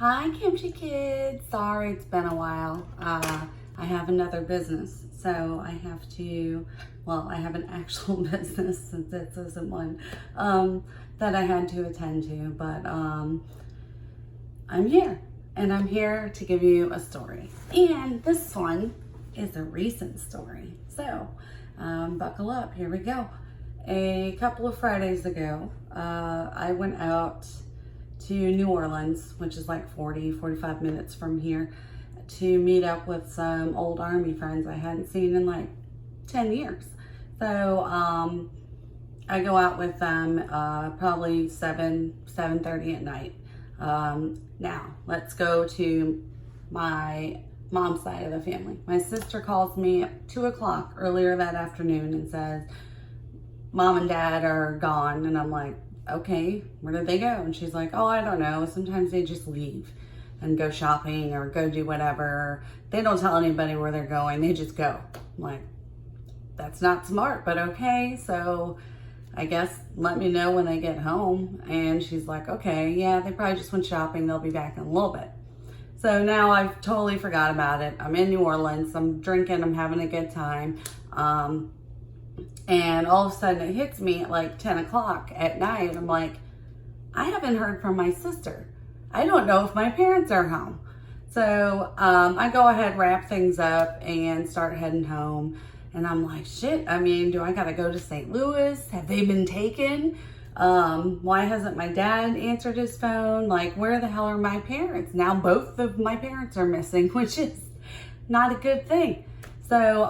Hi, Kimchi Kids. Sorry, it's been a while. I have another business, so I have to, well, I have an actual business, since this isn't one, that I had to attend to, but I'm here, and I'm here to give you a story. And this one is a recent story, so buckle up, here we go. A couple of Fridays ago, I went out to New Orleans, which is like 45 minutes from here, to meet up with some old Army friends I hadn't seen in like 10 years. So I go out with them probably 7:30 at night. Now, let's go to my mom's side of the family. My sister calls me at 2 o'clock earlier that afternoon and says, Mom and Dad are gone. And I'm like, okay, where did they go? And she's like, oh, I don't know. Sometimes they just leave and go shopping or go do whatever. They don't tell anybody where they're going. They just go. I'm like, that's not smart, but okay. So I guess let me know when they get home. And she's like, okay, yeah, they probably just went shopping. They'll be back in a little bit. So now I've totally forgot about it. I'm in New Orleans. I'm drinking. I'm having a good time. And all of a sudden it hits me at like 10 o'clock at night. I'm like, I haven't heard from my sister. I don't know if my parents are home. So I go ahead, wrap things up and start heading home. And I'm like, shit, I mean, do I gotta go to St. Louis? Have they been taken? Why hasn't my dad answered his phone? Like, where the hell are my parents? Now both of my parents are missing, which is not a good thing. So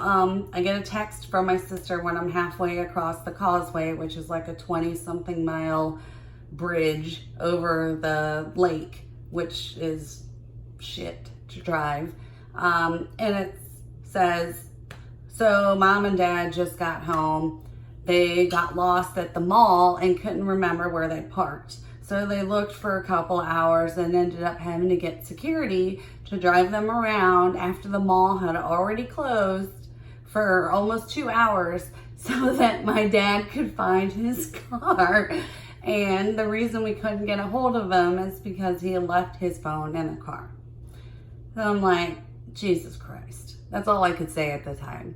I get a text from my sister when I'm halfway across the causeway, which is like a 20-something mile bridge over the lake, which is shit to drive. And it says, so Mom and Dad just got home. They got lost at the mall and couldn't remember where they parked. So they looked for a couple hours and ended up having to get security to drive them around after the mall had already closed for almost 2 hours so that my dad could find his car. And the reason we couldn't get a hold of him is because he had left his phone in the car. So I'm like, Jesus Christ. That's all I could say at the time.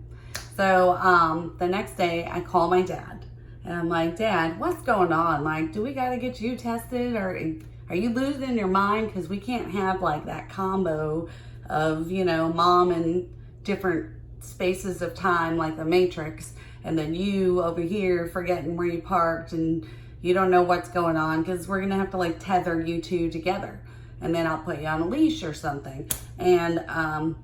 So the next day I call my dad. And I'm like, Dad, what's going on? Like, do we got to get you tested? Or are you losing your mind? Because we can't have like that combo of, you know, Mom in different spaces of time, like the Matrix. And then you over here forgetting where you parked and you don't know what's going on. Because we're going to have to like tether you two together. And then I'll put you on a leash or something. And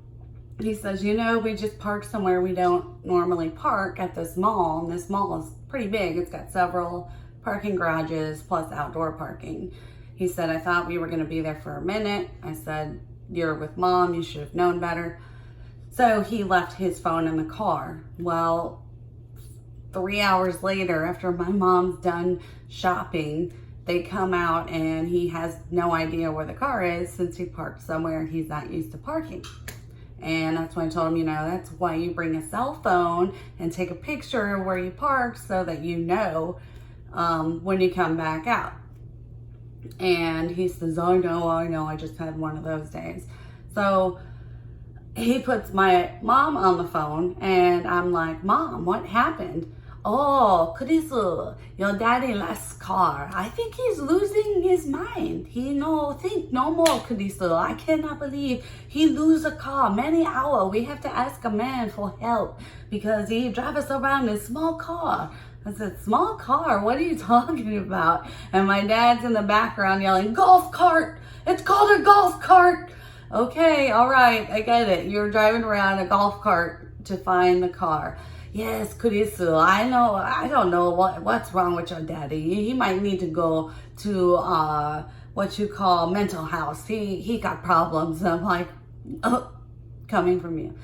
he says, you know, we just parked somewhere we don't normally park at this mall. And this mall is pretty big. It's got several parking garages plus outdoor parking. He said, I thought we were going to be there for a minute. I said, you're with Mom. You should have known better. So he left his phone in the car. Well, 3 hours later, after my mom's done shopping, they come out and he has no idea where the car is since he parked somewhere he's not used to parking. And that's why I told him, you know, that's why you bring a cell phone and take a picture of where you parked so that you know when you come back out. And he says, oh, no, I just had one of those days. So he puts my mom on the phone and I'm like, Mom, what happened? Oh, Chris, your daddy lost car. I think he's losing his mind. He no think no more, Chris. I cannot believe he lose a car many hour. We have to ask a man for help because he drive us around in a small car. I said, small car? What are you talking about? And my dad's in the background yelling, golf cart. It's called a golf cart. Okay, all right, I get it. You're driving around a golf cart to find the car. Yes, Kurisu, I know, I don't know what's wrong with your daddy. He might need to go to what you call mental house. He got problems. I'm like, oh, coming from you.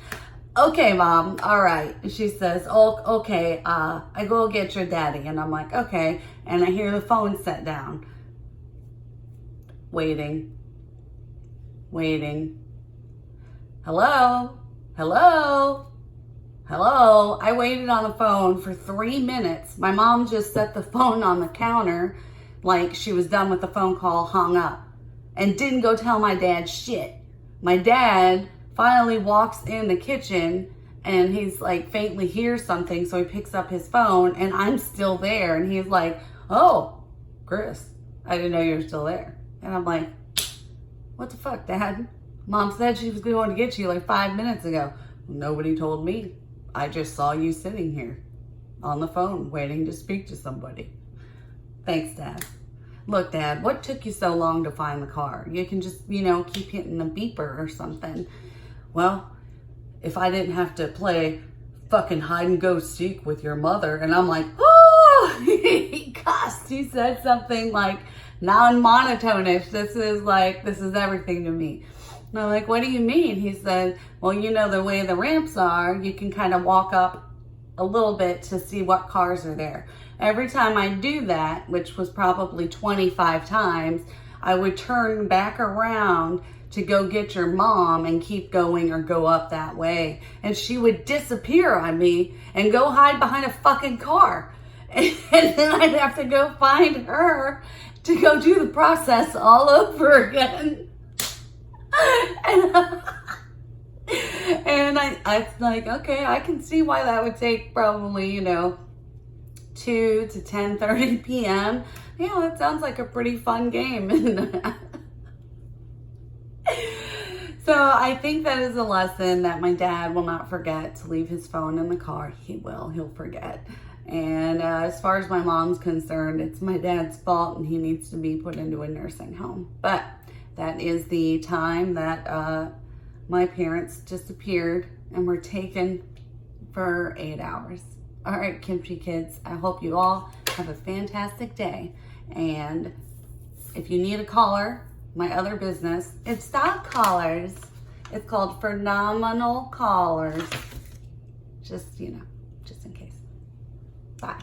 Okay, Mom, all right. She says, oh, okay, I go get your daddy. And I'm like, okay. And I hear the phone set down. Waiting. Hello? I waited on the phone for 3 minutes. My mom just set the phone on the counter like she was done with the phone call, hung up. and didn't go tell my dad shit. My dad finally walks in the kitchen and he's like faintly hears something, so he picks up his phone and I'm still there, and he's like, "Oh, Chris, I didn't know you were still there." And I'm like, "What the fuck, Dad? Mom said she was going to get you like 5 minutes ago." "Nobody told me. I just saw you sitting here on the phone waiting to speak to somebody." "Thanks, Dad." "Look, Dad, what took you so long to find the car? You can just, keep hitting the beeper or something." "Well, if I didn't have to play fucking hide and go seek with your mother." And I'm like, "Oh," he cussed. He said something like non-monotonish. This is everything to me. And I'm like, "What do you mean?" He said, "Well, the way the ramps are, you can kind of walk up a little bit to see what cars are there. Every time I do that, which was probably 25 times, I would turn back around to go get your mom and keep going or go up that way. And she would disappear on me and go hide behind a fucking car. And then I'd have to go find her to go do the process all over again." And I was like, okay, I can see why that would take probably, 2 to 10:30 p.m. Yeah, that sounds like a pretty fun game. So I think that is a lesson that my dad will not forget, to leave his phone in the car. He'll forget. And as far as my mom's concerned, it's my dad's fault and he needs to be put into a nursing home. But that is the time that my parents disappeared and were taken for 8 hours. All right, Kimchi kids, I hope you all have a fantastic day. And if you need a caller, my other business, it's not callers. It's called Phenomenal Callers. Just in case. Bye.